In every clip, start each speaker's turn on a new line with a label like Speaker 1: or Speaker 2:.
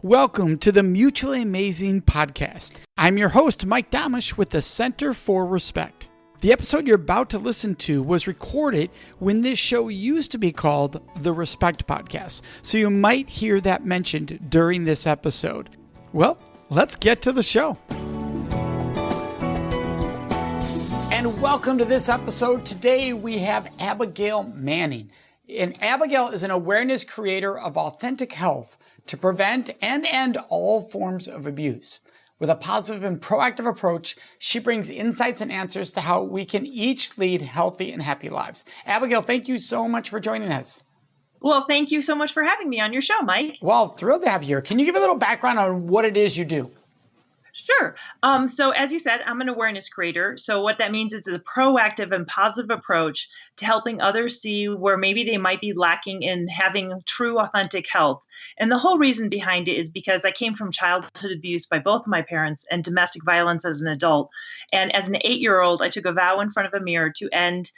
Speaker 1: Welcome to the Mutually Amazing Podcast. I'm your host, Mike Domish with the Center for Respect. The episode you're about to listen to was recorded when this show used to be called the Respect Podcast, so you might hear that mentioned during this episode. Well, let's get to the show. And welcome to this episode. Today we have Abigail Manning. And Abigail is an awareness creator of authentic health to prevent and end all forms of abuse. With a positive and proactive approach, she brings insights and answers to how we can each lead healthy and happy lives. Abigail, thank you so much for joining us.
Speaker 2: Well, thank you so much for having me on your show, Mike.
Speaker 1: Well, thrilled to have you here. Can you give a little background on what it is you do?
Speaker 2: Sure. So as you said, I'm an awareness creator. So what that means is a proactive and positive approach to helping others see where maybe they might be lacking in having true, authentic health. And the whole reason behind it is because I came from childhood abuse by both of my parents and domestic violence as an adult. And as an 8-year-old, I took a vow in front of a mirror to end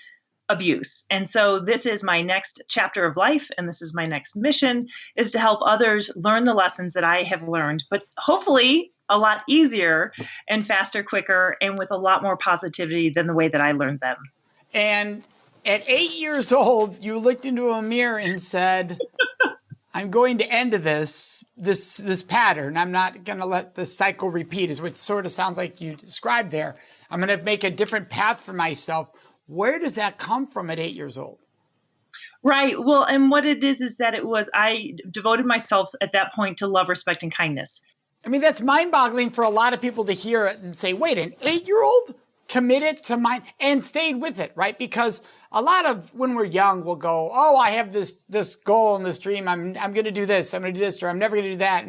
Speaker 2: abuse. And so this is my next chapter of life, and this is my next mission, is to help others learn the lessons that I have learned, but hopefully a lot easier and faster, quicker, and with a lot more positivity than the way that I learned them.
Speaker 1: And at 8 years old, you looked into a mirror and said, I'm going to end this pattern. I'm not going to let the cycle repeat, is what sort of sounds like you described there. I'm going to make a different path for myself. Where does that come from at 8 years old?
Speaker 2: Right. Well, and what it is that I devoted myself at that point to love, respect, and kindness.
Speaker 1: I mean, that's mind-boggling for a lot of people to hear it and say, wait, an 8-year-old committed to mine and stayed with it, right? Because a lot of when we're young, we'll go, oh, I have this goal and this dream. I'm going to do this. I'm going to do this, or I'm never going to do that.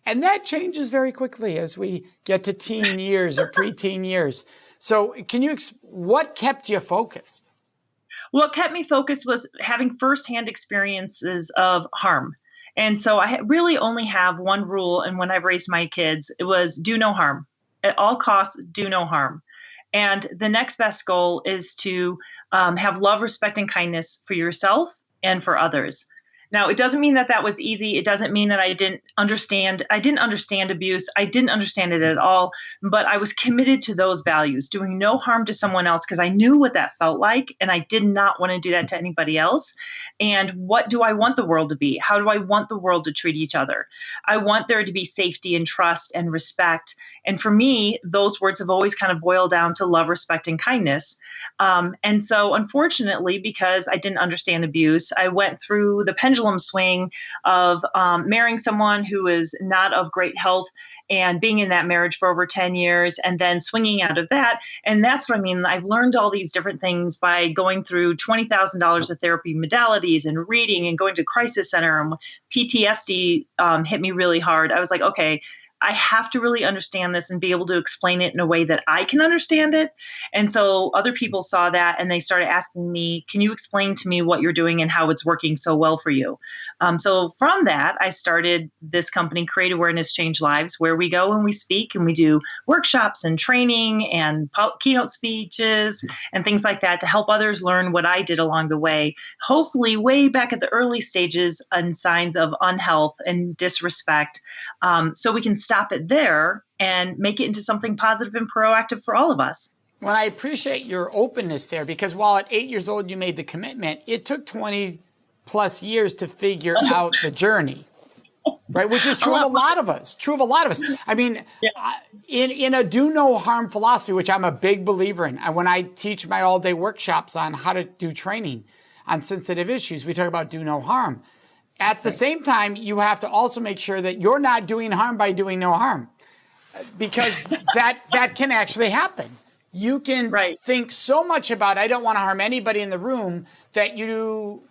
Speaker 1: And that changes very quickly as we get to teen years or preteen years. So can you, what kept you focused?
Speaker 2: What kept me focused was having firsthand experiences of harm. And so I really only have one rule. And when I've raised my kids, it was do no harm. At all costs, do no harm. And the next best goal is to have love, respect, and kindness for yourself and for others. Now, it doesn't mean that that was easy. It doesn't mean that I didn't understand abuse. I didn't understand it at all, but I was committed to those values, doing no harm to someone else because I knew what that felt like, and I did not want to do that to anybody else. And what do I want the world to be? How do I want the world to treat each other? I want there to be safety and trust and respect. And for me, those words have always kind of boiled down to love, respect, and kindness. And so unfortunately, because I didn't understand abuse, I went through the pendulum swing of marrying someone who is not of great health and being in that marriage for over 10 years and then swinging out of that. And that's what I mean. I've learned all these different things by going through $20,000 of therapy modalities and reading and going to crisis center. And PTSD hit me really hard. I was like, okay, I have to really understand this and be able to explain it in a way that I can understand it. And so other people saw that and they started asking me, can you explain to me what you're doing and how it's working so well for you? So from that, I started this company, Create Awareness, Change Lives, where we go and we speak and we do workshops and training and keynote speeches and things like that to help others learn what I did along the way, hopefully way back at the early stages and signs of unhealth and disrespect. So we can stop it there and make it into something positive and proactive for all of us.
Speaker 1: Well, I appreciate your openness there because while at 8 years old you made the commitment, it took 20 plus years to figure out the journey, right? Which is true of a lot of us. I mean, in a do no harm philosophy, which I'm a big believer in, when I teach my all-day workshops on how to do training on sensitive issues, we talk about do no harm. At the same time, you have to also make sure that you're not doing harm by doing no harm, because that can actually happen. You can think so much about, I don't want to harm anybody in the room, that you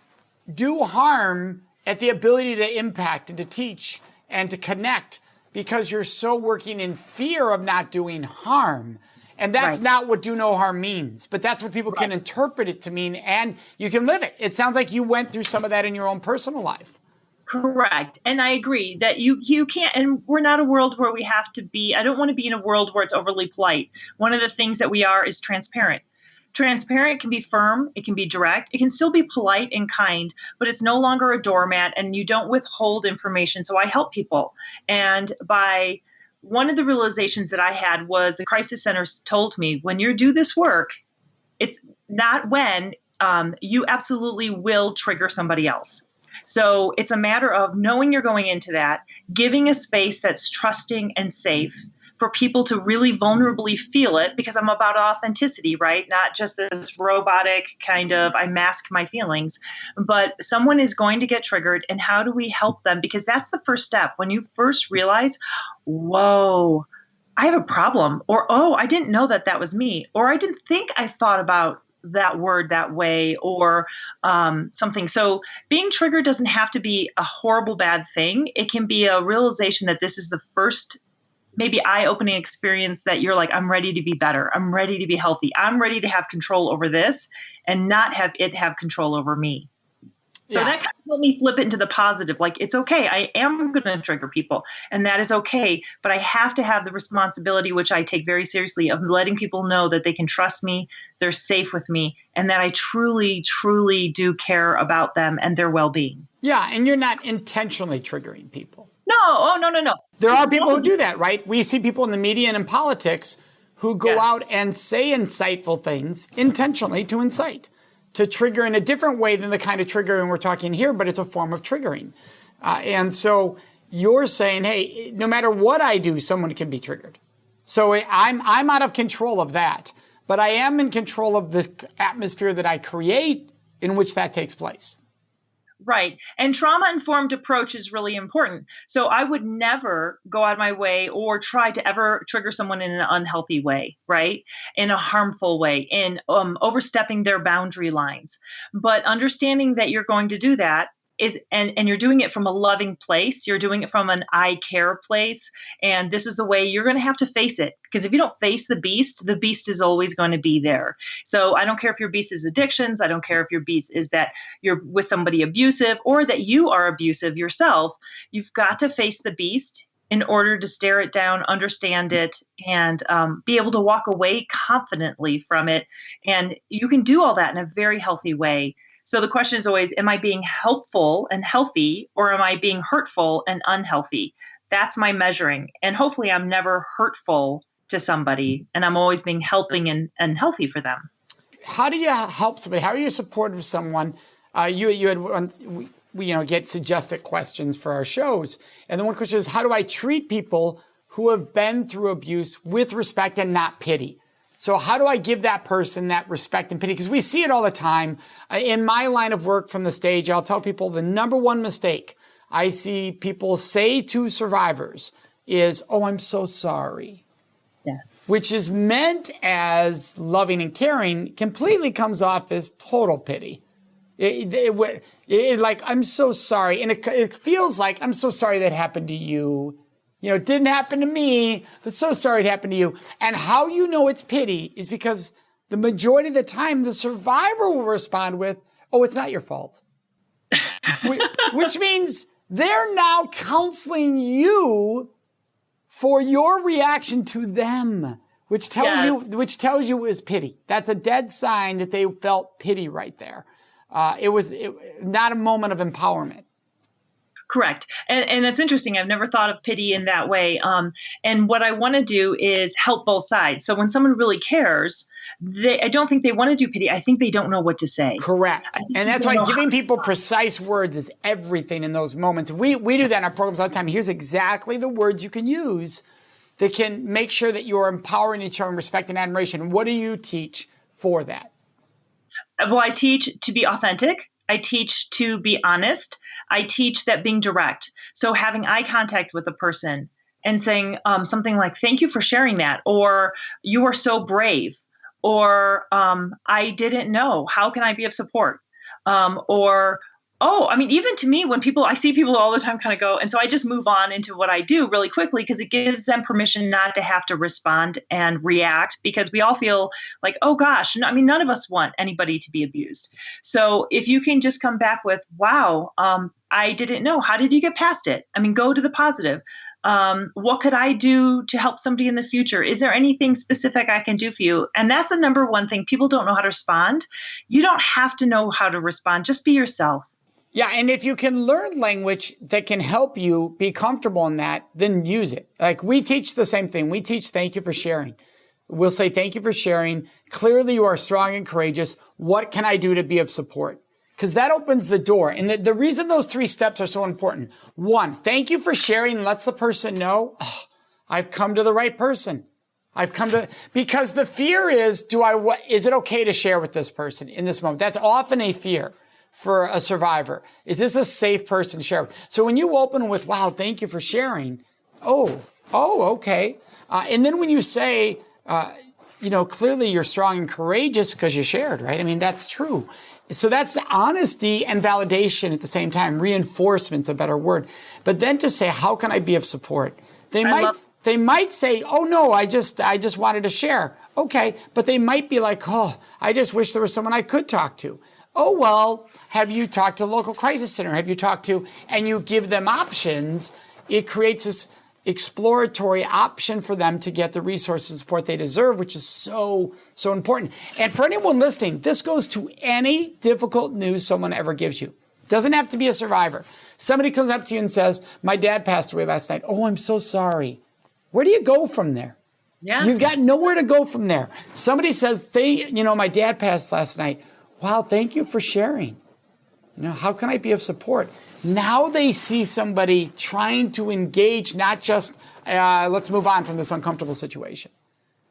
Speaker 1: do harm at the ability to impact and to teach and to connect because you're so working in fear of not doing harm. And that's not what do no harm means, but that's what people can interpret it to mean, and you can live it. It sounds like you went through some of that in your own personal life.
Speaker 2: Correct. And I agree that you can't, and we're not a world where we have to be, I don't want to be in a world where it's overly polite. One of the things that we are is transparent. Transparent can be firm, it can be direct, it can still be polite and kind, but it's no longer a doormat and you don't withhold information. So I help people. And by one of the realizations that I had was the crisis centers told me, when you do this work, it's not when, you absolutely will trigger somebody else. So it's a matter of knowing you're going into that, giving a space that's trusting and safe for people to really vulnerably feel it, because I'm about authenticity, right? Not just this robotic kind of, I mask my feelings, but someone is going to get triggered, and how do we help them? Because that's the first step. When you first realize, whoa, I have a problem, or, oh, I didn't know that that was me, or I didn't think I thought about that word that way, or something. So being triggered doesn't have to be a horrible, bad thing. It can be a realization that this is the first maybe eye-opening experience that you're like, I'm ready to be better. I'm ready to be healthy. I'm ready to have control over this and not have it have control over me. So that kind of helped me flip it into the positive. Like, it's okay. I am going to trigger people, and that is okay. But I have to have the responsibility, which I take very seriously, of letting people know that they can trust me, they're safe with me, and that I truly, truly do care about them and their well-being.
Speaker 1: Yeah, and you're not intentionally triggering people.
Speaker 2: No, oh, no, no, no.
Speaker 1: There are people who do that, right? We see people in the media and in politics who go out and say insightful things intentionally to incite, to trigger in a different way than the kind of triggering we're talking here, but it's a form of triggering. And so you're saying, hey, no matter what I do, someone can be triggered. So I'm out of control of that, but I am in control of the atmosphere that I create in which that takes place.
Speaker 2: Right. And trauma-informed approach is really important. So I would never go out of my way or try to ever trigger someone in an unhealthy way, right? In a harmful way, in overstepping their boundary lines. But understanding that you're going to do that is, and you're doing it from a loving place, you're doing it from an I care place, and this is the way you're going to have to face it. Because if you don't face the beast is always going to be there. So I don't care if your beast is addictions, I don't care if your beast is that you're with somebody abusive or that you are abusive yourself. You've got to face the beast in order to stare it down, understand it, and be able to walk away confidently from it. And you can do all that in a very healthy way. So the question is always, am I being helpful and healthy, or am I being hurtful and unhealthy? That's my measuring. And hopefully I'm never hurtful to somebody, and I'm always being helping and healthy for them.
Speaker 1: How do you help somebody? How are you supportive of someone? You had once, we get suggested questions for our shows. And the one question is, how do I treat people who have been through abuse with respect and not pity? So how do I give that person that respect and pity? Because we see it all the time. In my line of work from the stage, I'll tell people the number one mistake I see people say to survivors is, oh, I'm so sorry.
Speaker 2: Yeah.
Speaker 1: Which is meant as loving and caring, completely comes off as total pity. Like, I'm so sorry. And it feels like, I'm so sorry that happened to you. It didn't happen to me, but so sorry it happened to you. And how you know it's pity is because the majority of the time, the survivor will respond with, oh, it's not your fault. Which means they're now counseling you for your reaction to them, which tells you it was pity. That's a dead sign that they felt pity right there. It was not a moment of empowerment.
Speaker 2: Correct. And it's interesting. I've never thought of pity in that way. And what I want to do is help both sides. So when someone really cares, I don't think they want to do pity. I think they don't know what to say.
Speaker 1: Correct. And that's why giving people precise words is everything in those moments. We do that in our programs all the time. Here's exactly the words you can use that can make sure that you're empowering each other in respect and admiration. What do you teach for that?
Speaker 2: Well, I teach to be authentic. I teach to be honest. I teach that being direct. So having eye contact with a person and saying something like, thank you for sharing that, or you are so brave, or I didn't know, how can I be of support? Or, oh, I mean, even to me, when I see people all the time kind of go, and so I just move on into what I do really quickly because it gives them permission not to have to respond and react, because we all feel like, oh gosh, none of us want anybody to be abused. So if you can just come back with, wow, I didn't know, how did you get past it? I mean, go to the positive. What could I do to help somebody in the future? Is there anything specific I can do for you? And that's the number one thing. People don't know how to respond. You don't have to know how to respond. Just be yourself.
Speaker 1: Yeah, and if you can learn language that can help you be comfortable in that, then use it. Like we teach the same thing. We teach thank you for sharing. We'll say thank you for sharing. Clearly you are strong and courageous. What can I do to be of support? Because that opens the door. And the reason those 3 steps are so important. 1, thank you for sharing lets the person know, oh, I've come to the right person. Because the fear is, is it okay to share with this person in this moment? That's often a fear for a survivor. Is this a safe person to share with? So when you open with, wow, thank you for sharing. Oh, okay. And then when you say, clearly you're strong and courageous because you shared, right? I mean, that's true. So that's honesty and validation at the same time. Reinforcement's a better word. But then to say, how can I be of support? They might say, oh no, I just wanted to share. Okay. But they might be like, oh, I just wish there was someone I could talk to. Oh, well, have you talked to the local crisis center? Have you talked to, and you give them options. It creates this exploratory option for them to get the resources and support they deserve, which is so important. And for anyone listening, this goes to any difficult news someone ever gives you. Doesn't have to be a survivor. Somebody comes up to you and says, my dad passed away last night. Oh, I'm so sorry. Where do you go from there?
Speaker 2: Yeah.
Speaker 1: You've got nowhere to go from there. Somebody says, my dad passed last night. Wow, thank you for sharing. How can I be of support? Now they see somebody trying to engage, not just, let's move on from this uncomfortable situation.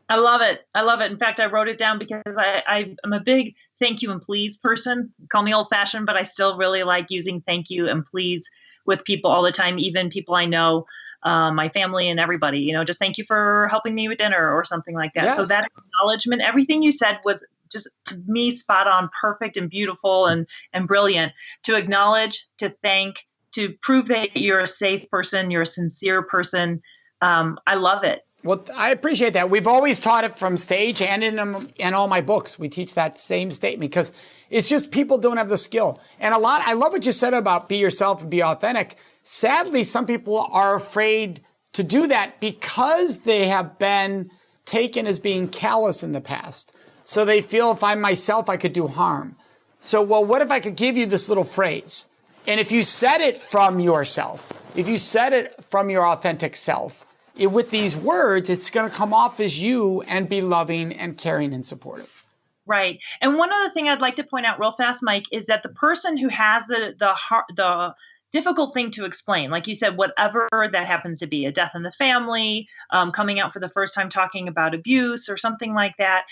Speaker 2: I love it. In fact, I wrote it down because I'm a big thank you and please person. Call me old fashioned, but I still really like using thank you and please with people all the time, even people I know, my family and everybody, just thank you for helping me with dinner or something like that. Yes. So that acknowledgement, everything you said was just to me spot on, perfect and beautiful and brilliant. To acknowledge, to thank, to prove that you're a safe person, you're a sincere person. I love it.
Speaker 1: Well, I appreciate that. We've always taught it from stage and in all my books. We teach that same statement because it's just people don't have the skill. And I love what you said about be yourself and be authentic. Sadly, some people are afraid to do that because they have been taken as being callous in the past. So they feel if I'm myself, I could do harm. So, well, what if I could give you this little phrase? And if you said it from yourself, if you said it from your authentic self, with these words, it's going to come off as you and be loving and caring and supportive.
Speaker 2: Right. And one other thing I'd like to point out real fast, Mike, is that the person who has the difficult thing to explain, like you said, whatever that happens to be, a death in the family, coming out for the first time talking about abuse or something like that,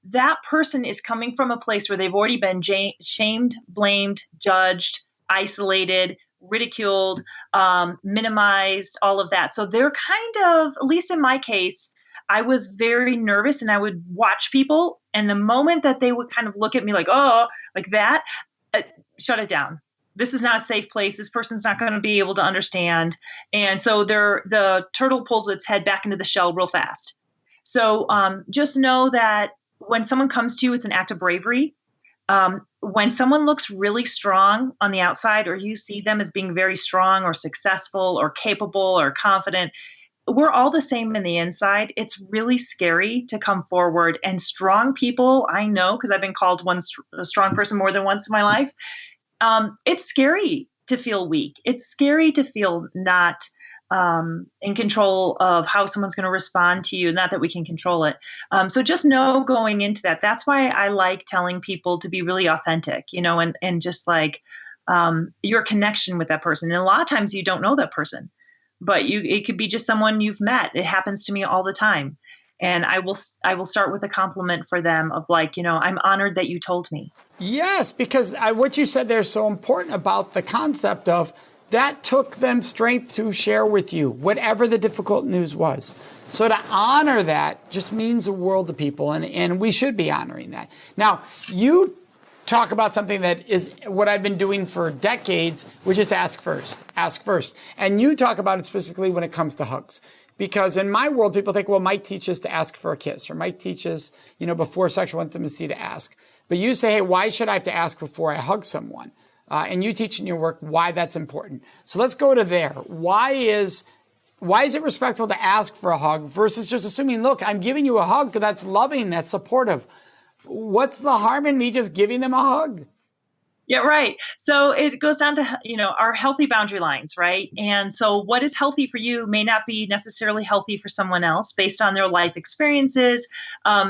Speaker 2: that person is coming from a place where they've already been shamed, blamed, judged, isolated, ridiculed, minimized, all of that. So they're kind of, at least in my case, I was very nervous and I would watch people. And the moment that they would kind of look at me like, oh, like that, shut it down. This is not a safe place. This person's not going to be able to understand. And so the turtle pulls its head back into the shell real fast. So just know that when someone comes to you, it's an act of bravery. When someone looks really strong on the outside, or you see them as being very strong or successful or capable or confident, we're all the same in the inside. It's really scary to come forward. And strong people, I know, because I've been called a strong person more than once in my life. It's scary to feel weak. It's scary to feel not in control of how someone's going to respond to you. Not that we can control it. So just know going into that. That's why I like telling people to be really authentic, and just like your connection with that person. And a lot of times you don't know that person, but it could be just someone you've met. It happens to me all the time. And I will start with a compliment for them of like, I'm honored that you told me.
Speaker 1: Yes, because what you said there is so important about the concept of that took them strength to share with you, whatever the difficult news was. So to honor that just means the world to people, and we should be honoring that. Now, you talk about something that is what I've been doing for decades, which is ask first. Ask first. And you talk about it specifically when it comes to hugs. Because in my world, people think, well, Mike teaches to ask for a kiss, or Mike teaches, before sexual intimacy to ask. But you say, hey, why should I have to ask before I hug someone? And you teach in your work why that's important. So let's go to there. Why is Why is it respectful to ask for a hug versus just assuming, look, I'm giving you a hug because that's loving, that's supportive. What's the harm in me just giving them a hug?
Speaker 2: Yeah, right. So it goes down to, our healthy boundary lines, right? And so what is healthy for you may not be necessarily healthy for someone else based on their life experiences.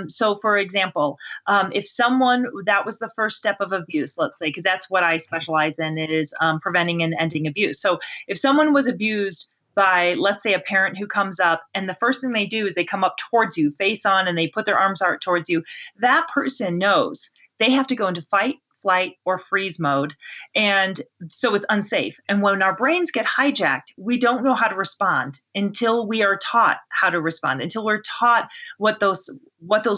Speaker 2: So for example, if someone, that was the first step of abuse, let's say, because that's what I specialize in, is preventing and ending abuse. So if someone was abused by, let's say, a parent who comes up and the first thing they do is they come up towards you face on and they put their arms out towards you, that person knows they have to go into fight, flight, or freeze mode. And so it's unsafe. And when our brains get hijacked, we don't know how to respond until we are taught how to respond, until we're taught what those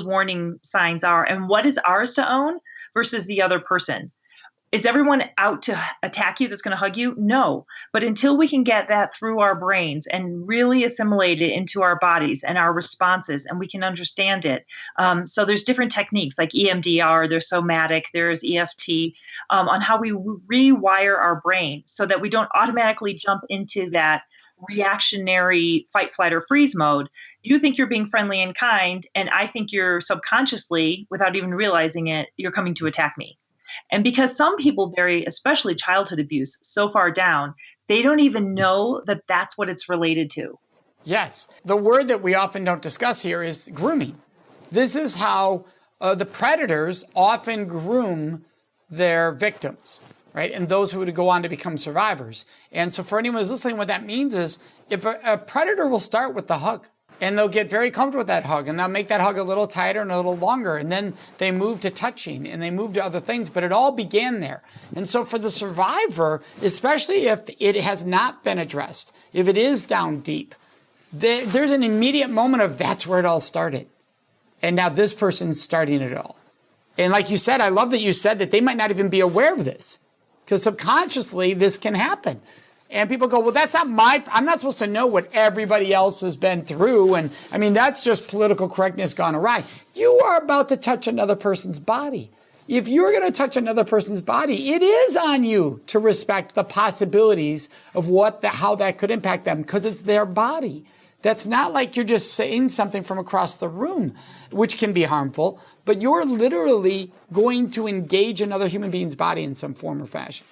Speaker 2: warning signs are and what is ours to own versus the other person. Is everyone out to attack you that's going to hug you? No. But until we can get that through our brains and really assimilate it into our bodies and our responses, and we can understand it. So there's different techniques like EMDR, there's somatic, there's EFT, on how we rewire our brain so that we don't automatically jump into that reactionary fight, flight, or freeze mode. You think you're being friendly and kind, and I think you're subconsciously, without even realizing it, you're coming to attack me. And because some people bury, especially childhood abuse, so far down, they don't even know that that's what it's related to.
Speaker 1: Yes. The word that we often don't discuss here is grooming. This is how the predators often groom their victims, right? And those who would go on to become survivors. And so for anyone who's listening, what that means is if a predator will start with the hug, and they'll get very comfortable with that hug, and they'll make that hug a little tighter and a little longer. And then they move to touching and they move to other things, but it all began there. And so for the survivor, especially if it has not been addressed, if it is down deep, there's an immediate moment of that's where it all started. And now this person's starting it all. And like you said, I love that you said that they might not even be aware of this because subconsciously this can happen. And people go, well, that's not I'm not supposed to know what everybody else has been through. And I mean, that's just political correctness gone awry. You are about to touch another person's body. If you're going to touch another person's body, it is on you to respect the possibilities of how that could impact them because it's their body. That's not like you're just saying something from across the room, which can be harmful, but you're literally going to engage another human being's body in some form or fashion.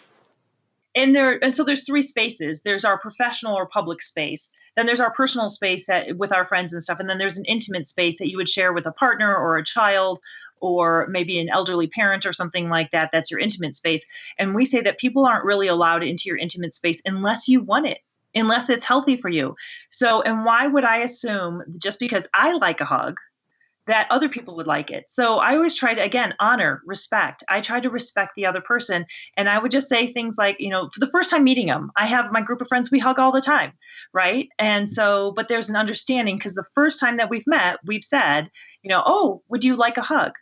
Speaker 2: And so there's three spaces. There's our professional or public space. Then there's our personal space with our friends and stuff. And then there's an intimate space that you would share with a partner or a child or maybe an elderly parent or something like that. That's your intimate space. And we say that people aren't really allowed into your intimate space unless you want it, unless it's healthy for you. So, and why would I assume just because I like a hug that other people would like it? So I always try to, again, honor, respect. I try to respect the other person. And I would just say things like, for the first time meeting them, I have my group of friends, we hug all the time, right? And so, but there's an understanding because the first time that we've met, we've said, oh, would you like a hug?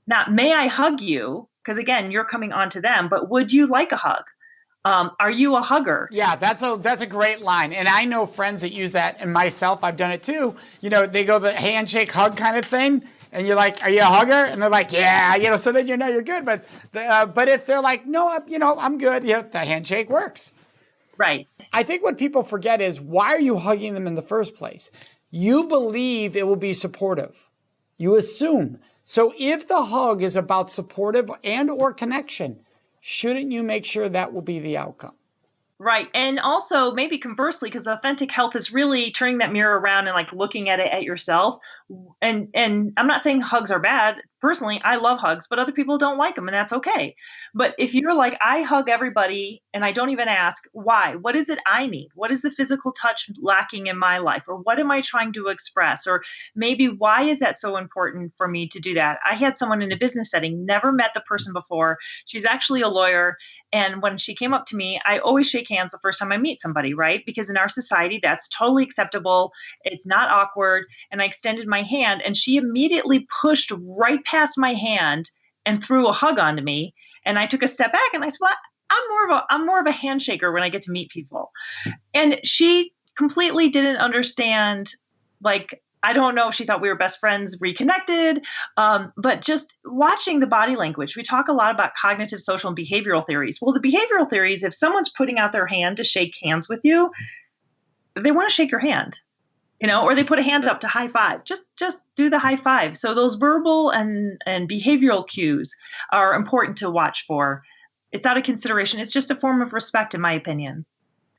Speaker 2: Not, may I hug you? Because again, you're coming on to them, but would you like a hug? Are you a hugger?
Speaker 1: Yeah, that's a great line. And I know friends that use that, and myself, I've done it too. They go the handshake hug kind of thing, and you're like, are you a hugger? And they're like, yeah, so then you're good. But if they're like, no, I'm good, the handshake works.
Speaker 2: Right.
Speaker 1: I think what people forget is, why are you hugging them in the first place? You believe it will be supportive. You assume. So if the hug is about supportive and or connection, shouldn't you make sure that will be the outcome?
Speaker 2: Right. And also maybe conversely, because authentic health is really turning that mirror around and like looking at it at yourself. And I'm not saying hugs are bad. Personally, I love hugs, but other people don't like them, and that's okay. But if you're like, I hug everybody and I don't even ask why, what is it I need? What is the physical touch lacking in my life? Or what am I trying to express? Or maybe why is that so important for me to do that? I had someone in a business setting, never met the person before. She's actually a lawyer. And when she came up to me, I always shake hands the first time I meet somebody, right? Because in our society, that's totally acceptable. It's not awkward. And I extended my hand and she immediately pushed right past my hand and threw a hug onto me. And I took a step back and I said, well, I'm more of a handshaker when I get to meet people. And she completely didn't understand, like, I don't know if she thought we were best friends, reconnected, but just watching the body language. We talk a lot about cognitive, social, and behavioral theories. Well, the behavioral theories, if someone's putting out their hand to shake hands with you, they want to shake your hand, or they put a hand up to high five. Just do the high five. So those verbal and behavioral cues are important to watch for. It's out of consideration. It's just a form of respect, in my opinion.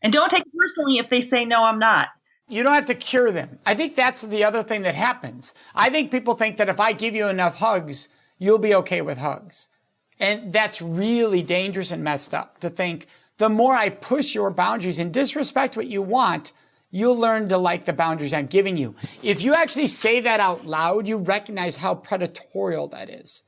Speaker 2: And don't take it personally if they say, no, I'm not.
Speaker 1: You don't have to cure them. I think that's the other thing that happens. I think people think that if I give you enough hugs, you'll be okay with hugs. And that's really dangerous and messed up to think the more I push your boundaries and disrespect what you want, you'll learn to like the boundaries I'm giving you. If you actually say that out loud, you recognize how predatorial that is.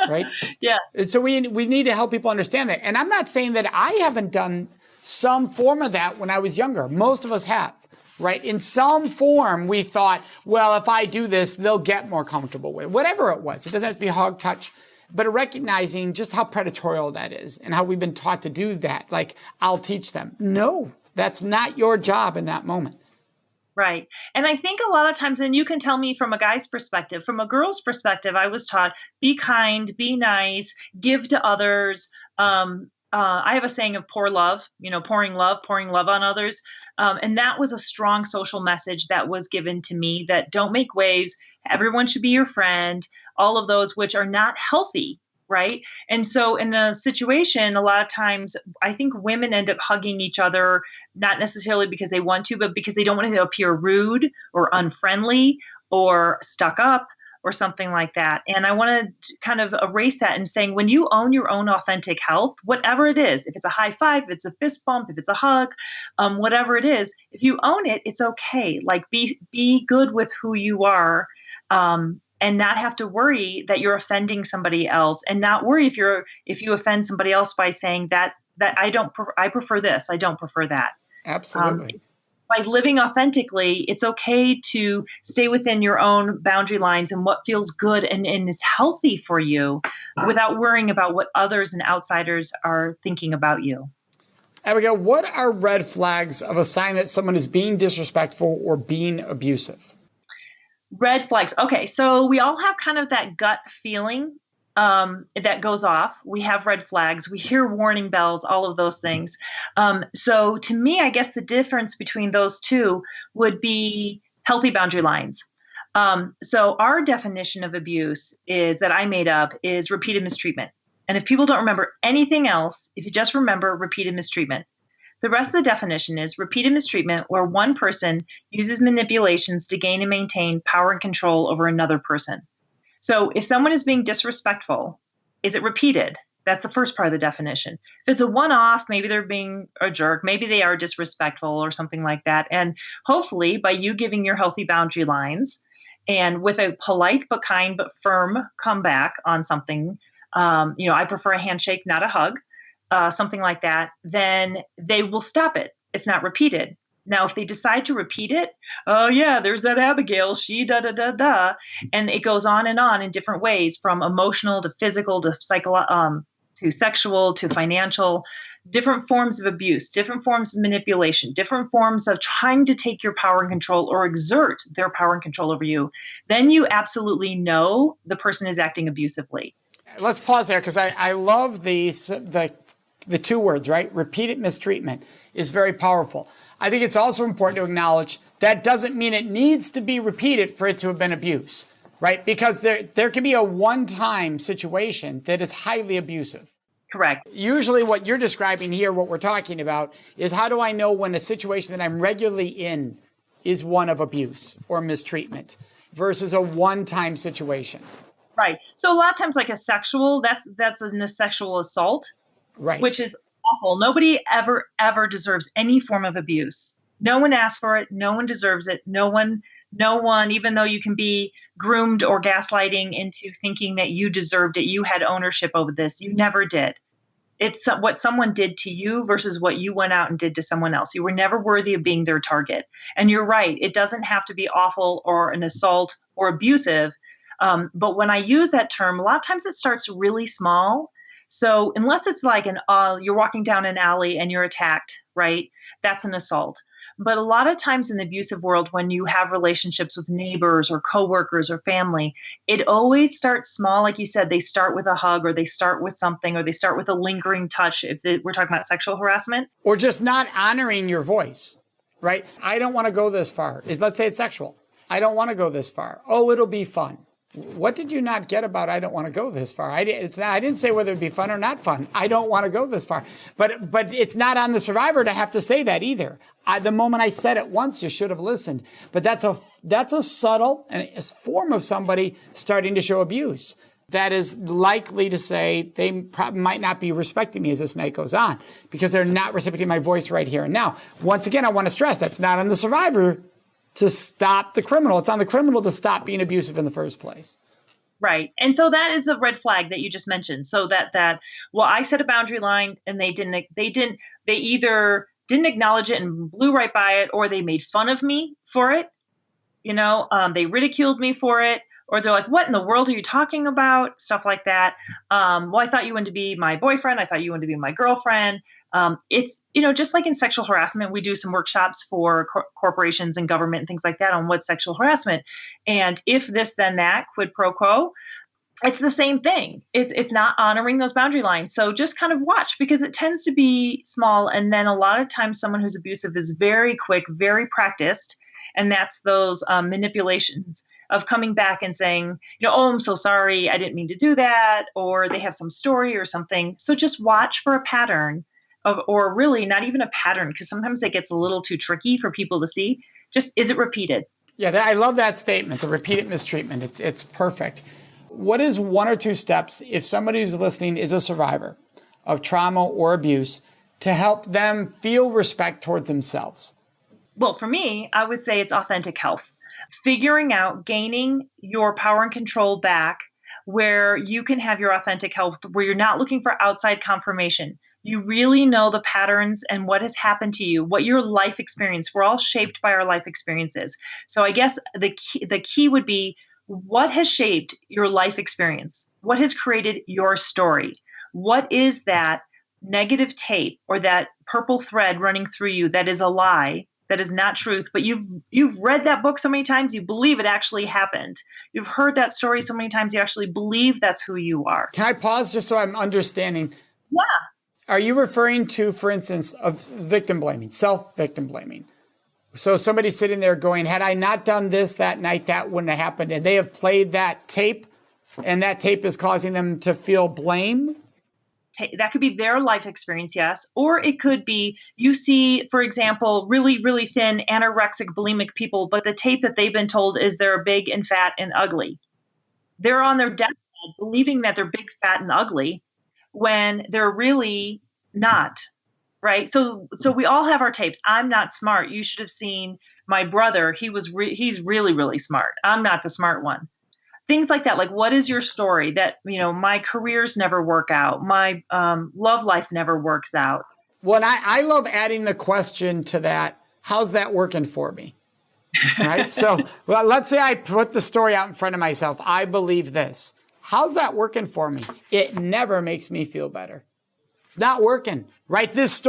Speaker 1: Right?
Speaker 2: Yeah.
Speaker 1: So we need to help people understand that. And I'm not saying that I haven't done some form of that when I was younger. Most of us have. Right? In some form, we thought, well, if I do this, they'll get more comfortable with it. Whatever it was. It doesn't have to be hug, touch, but recognizing just how predatorial that is and how we've been taught to do that. Like, I'll teach them. No, that's not your job in that moment.
Speaker 2: Right. And I think a lot of times, and you can tell me from a guy's perspective, from a girl's perspective, I was taught, be kind, be nice, give to others. I have a saying of pour love, pouring love on others. And that was a strong social message that was given to me, that don't make waves. Everyone should be your friend, all of those, which are not healthy. Right. And so in a situation, a lot of times I think women end up hugging each other, not necessarily because they want to, but because they don't want to appear rude or unfriendly or stuck up or something like that. And I want to kind of erase that and saying, when you own your own authentic health, whatever it is, if it's a high five, if it's a fist bump, if it's a hug, whatever it is, if you own it, it's okay. Like be good with who you are, and not have to worry that you're offending somebody else, and not worry if you offend somebody else by saying that I prefer this, I don't prefer that.
Speaker 1: Absolutely.
Speaker 2: By living authentically, it's okay to stay within your own boundary lines and what feels good and is healthy for you without worrying about what others and outsiders are thinking about you.
Speaker 1: Abigail, what are red flags of a sign that someone is being disrespectful or being abusive?
Speaker 2: Red flags. Okay, so we all have kind of that gut feeling that goes off. We have red flags. We hear warning bells, all of those things. So to me, I guess the difference between those two would be healthy boundary lines. So our definition of abuse is that I made up is repeated mistreatment. And if people don't remember anything else, if you just remember repeated mistreatment, the rest of the definition is repeated mistreatment where one person uses manipulations to gain and maintain power and control over another person. So if someone is being disrespectful, is it repeated? That's the first part of the definition. If it's a one-off, maybe they're being a jerk, maybe they are disrespectful or something like that. And hopefully by you giving your healthy boundary lines and with a polite but kind but firm comeback on something, I prefer a handshake, not a hug, something like that, then they will stop it. It's not repeated. Now, if they decide to repeat it, oh yeah, there's that Abigail, she da. And it goes on in different ways, from emotional to physical to to sexual to financial, different forms of abuse, different forms of manipulation, different forms of trying to take your power and control or exert their power and control over you, then you absolutely know the person is acting abusively.
Speaker 1: Let's pause there because I love the two words, right? Repeated mistreatment is very powerful. I think it's also important to acknowledge that doesn't mean it needs to be repeated for it to have been abuse, right? Because there can be a one-time situation that is highly abusive.
Speaker 2: Correct.
Speaker 1: Usually what you're describing here, what we're talking about, is how do I know when a situation that I'm regularly in is one of abuse or mistreatment versus a one-time situation.
Speaker 2: Right. So a lot of times like a sexual, that's a sexual assault,
Speaker 1: right?
Speaker 2: Which is awful. Nobody ever deserves any form of abuse. No one asked for it. No one deserves it. No one, even though you can be groomed or gaslighting into thinking that you deserved it, you had ownership over this. You never did. It's what someone did to you versus what you went out and did to someone else. You were never worthy of being their target. And you're right. It doesn't have to be awful or an assault or abusive. But when I use that term, a lot of times it starts really small. So unless it's like you're walking down an alley and you're attacked, right? That's an assault. But a lot of times in the abusive world, when you have relationships with neighbors or coworkers or family, it always starts small. Like you said, they start with a hug or they start with something or they start with a lingering touch. If we're talking about sexual harassment.
Speaker 1: Or just not honoring your voice. right? I don't want to go this far. Let's say it's sexual. I don't want to go this far. Oh, it'll be fun. What did you not get about I don't want to go this far? I didn't say whether it'd be fun or not fun. I don't want to go this far. But it's not on the survivor to have to say that either. The moment I said it once, you should have listened. But that's a subtle and a form of somebody starting to show abuse. That is likely to say they probably might not be respecting me as this night goes on because they're not reciprocating my voice right here and now. Once again, I want to stress that's not on the survivor to stop the criminal. It's on the criminal to stop being abusive in the first place.
Speaker 2: Right. And so that is the red flag that you just mentioned. So well, I set a boundary line and they either didn't acknowledge it and blew right by it, or they made fun of me for it. They ridiculed me for it, or they're like, what in the world are you talking about? Stuff like that. Well, I thought you wanted to be my boyfriend. I thought you wanted to be my girlfriend. It's, just like in sexual harassment, we do some workshops for corporations and government and things like that on what's sexual harassment. And if this, then that, quid pro quo, it's the same thing. It's not honoring those boundary lines. So just kind of watch, because it tends to be small. And then a lot of times someone who's abusive is very quick, very practiced. And that's those manipulations of coming back and saying, oh, I'm so sorry, I didn't mean to do that. Or they have some story or something. So just watch for a pattern or really not even a pattern, because sometimes it gets a little too tricky for people to see. Just, is it repeated?
Speaker 1: Yeah, I love that statement, the repeated mistreatment. It's perfect. What is one or two steps if somebody who's listening is a survivor of trauma or abuse to help them feel respect towards themselves?
Speaker 2: Well, for me, I would say it's authentic health. Figuring out, gaining your power and control back where you can have your authentic health, where you're not looking for outside confirmation. You really know the patterns and what has happened to you, what your life experience. We're all shaped by our life experiences. So I guess the key would be, what has shaped your life experience? What has created your story? What is that negative tape or that purple thread running through you that is a lie, that is not truth, but you've read that book so many times, you believe it actually happened. You've heard that story so many times, you actually believe that's who you are.
Speaker 1: Can I pause just so I'm understanding?
Speaker 2: Yeah.
Speaker 1: Are you referring to, for instance, of victim blaming, self-victim blaming? So somebody's sitting there going, had I not done this that night, that wouldn't have happened. And they have played that tape, and that tape is causing them to feel blame?
Speaker 2: That could be their life experience, yes. Or it could be, you see, for example, really, really thin, anorexic, bulimic people, but the tape that they've been told is they're big and fat and ugly. They're on their deathbed believing that they're big, fat, and ugly when they're really not, right? So we all have our tapes. I'm not smart. You should have seen my brother. He's really, really smart. I'm not the smart one. Things like that. Like, what is your story? That, my careers never work out. My love life never works out.
Speaker 1: Well, and I love adding the question to that. How's that working for me? Right? So let's say I put the story out in front of myself. I believe this. How's that working for me? It never makes me feel better. It's not working, right? This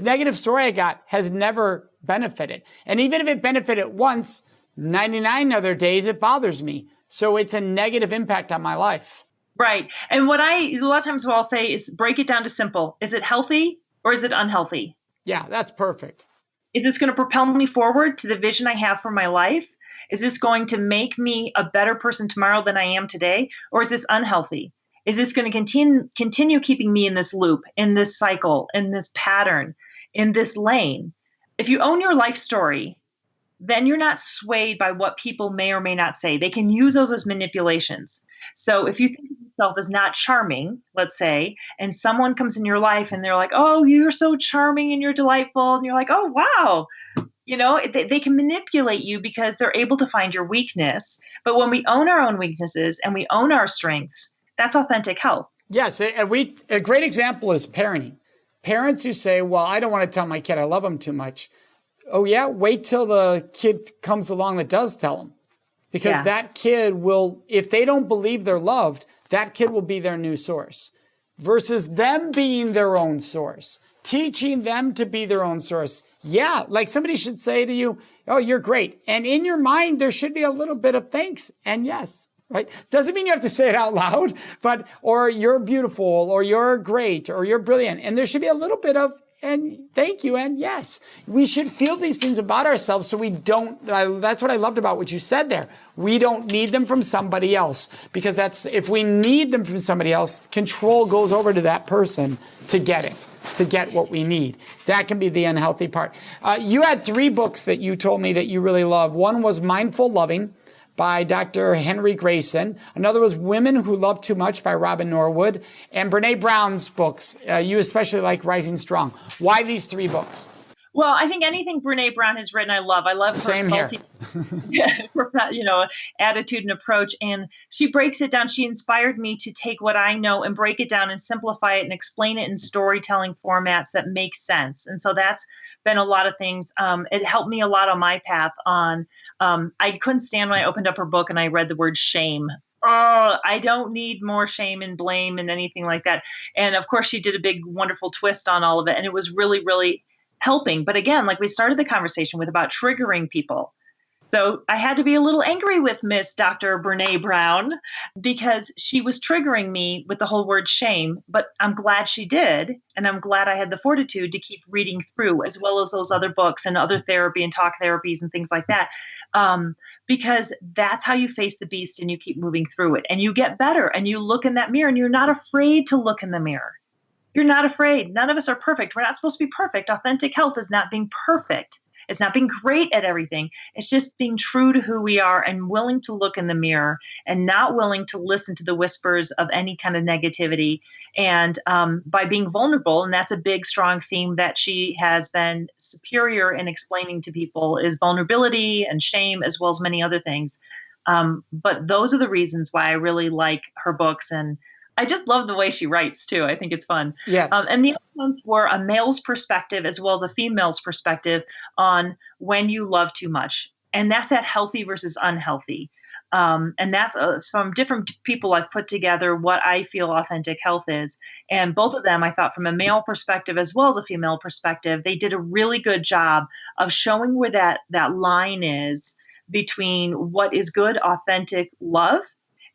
Speaker 1: negative story I got has never benefited. And even if it benefited once, 99 other days, it bothers me. So it's a negative impact on my life.
Speaker 2: Right. And a lot of times what I'll say is break it down to simple. Is it healthy or is it unhealthy?
Speaker 1: Yeah, that's perfect.
Speaker 2: Is this going to propel me forward to the vision I have for my life? Is this going to make me a better person tomorrow than I am today? Or is this unhealthy? Is this going to continue keeping me in this loop, in this cycle, in this pattern, in this lane? If you own your life story, then you're not swayed by what people may or may not say. They can use those as manipulations. So if you think of yourself as not charming, let's say, and someone comes in your life and they're like, oh, you're so charming and you're delightful. And you're like, oh, wow. They can manipulate you because they're able to find your weakness. But when we own our own weaknesses and we own our strengths, that's authentic health.
Speaker 1: Yes. A great example is parenting. Parents who say, well, I don't want to tell my kid I love him too much. Oh, yeah, wait till the kid comes along that does tell them. Because that kid will, if they don't believe they're loved, that kid will be their new source. Versus them being their own source. Teaching them to be their own source. Yeah, like somebody should say to you, oh, you're great. And in your mind, there should be a little bit of thanks and yes. Right? Doesn't mean you have to say it out loud, or you're beautiful, or you're great, or you're brilliant. And there should be a little bit of And thank you. And yes, we should feel these things about ourselves so we don't, that's what I loved about what you said there. We don't need them from somebody else, because if we need them from somebody else, control goes over to that person to get it, to get what we need. That can be the unhealthy part. You had 3 books that you told me that you really love. One was Mindful Loving by Dr. Henry Grayson. Another was Women Who Love Too Much by Robin Norwood. And Brene Brown's books. You especially like Rising Strong. Why these 3 books?
Speaker 2: Well, I think anything Brene Brown has written, I love. I love her salty, attitude and approach. And she breaks it down. She inspired me to take what I know and break it down and simplify it and explain it in storytelling formats that make sense. And so that's been a lot of things. It helped me a lot on my path on, I couldn't stand when I opened up her book and I read the word shame. Oh, I don't need more shame and blame and anything like that. And of course, she did a big, wonderful twist on all of it. And it was really, really helping. But again, like we started the conversation with about triggering people. So I had to be a little angry with Miss Dr. Brene Brown because she was triggering me with the whole word shame, but I'm glad she did. And I'm glad I had the fortitude to keep reading through, as well as those other books and other therapy and talk therapies and things like that. Because that's how you face the beast and you keep moving through it and you get better and you look in that mirror and you're not afraid to look in the mirror. You're not afraid. None of us are perfect. We're not supposed to be perfect. Authentic health is not being perfect. It's not being great at everything. It's just being true to who we are and willing to look in the mirror and not willing to listen to the whispers of any kind of negativity. And by being vulnerable, and that's a big, strong theme that she has been superior in explaining to people, is vulnerability and shame, as well as many other things. But those are the reasons why I really like her books. And I just love the way she writes, too. I think it's fun.
Speaker 1: Yes.
Speaker 2: And the other ones were a male's perspective as well as a female's perspective on when you love too much. And that's that healthy versus unhealthy. And that's from different people I've put together what I feel authentic health is. And both of them, I thought, from a male perspective as well as a female perspective, they did a really good job of showing where that line is between what is good, authentic love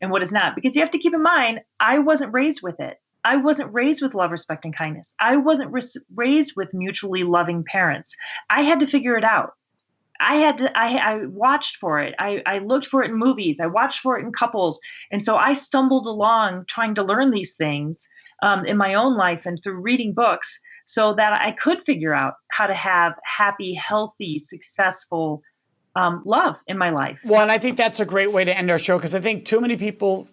Speaker 2: and what is not. Because you have to keep in mind, I wasn't raised with it. I wasn't raised with love, respect, and kindness. I wasn't raised with mutually loving parents. I had to figure it out. I watched for it. I looked for it in movies. I watched for it in couples. And so I stumbled along trying to learn these things in my own life and through reading books so that I could figure out how to have happy, healthy, successful love in my life.
Speaker 1: Well, and I think that's a great way to end our show, because I think too many people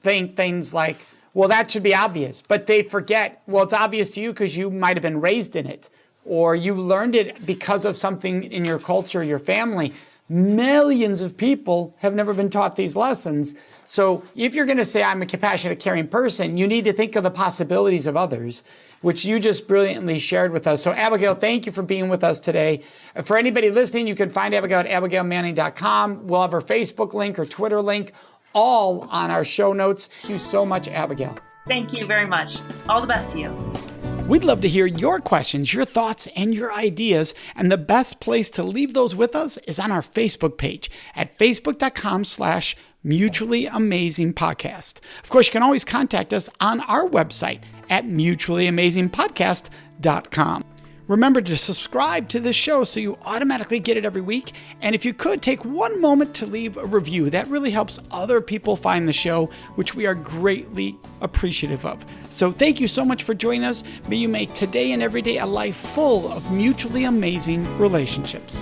Speaker 1: think things like, well, that should be obvious, but they forget, well, it's obvious to you because you might have been raised in it, or you learned it because of something in your culture, your family. Millions of people have never been taught these lessons. So if you're going to say I'm a compassionate, caring person, you need to think of the possibilities of others, which you just brilliantly shared with us. So Abigail, thank you for being with us today. For anybody listening, you can find Abigail at abigailmanning.com. We'll have her Facebook link or Twitter link all on our show notes. Thank you so much, Abigail.
Speaker 2: Thank you very much. All the best to you.
Speaker 1: We'd love to hear your questions, your thoughts, and your ideas. And the best place to leave those with us is on our Facebook page at facebook.com/Mutually Amazing Podcast. Of course, you can always contact us on our website at mutuallyamazingpodcast.com. Remember to subscribe to this show so you automatically get it every week. And if you could, take one moment to leave a review. That really helps other people find the show, which we are greatly appreciative of. So thank you so much for joining us. May you make today and every day a life full of mutually amazing relationships.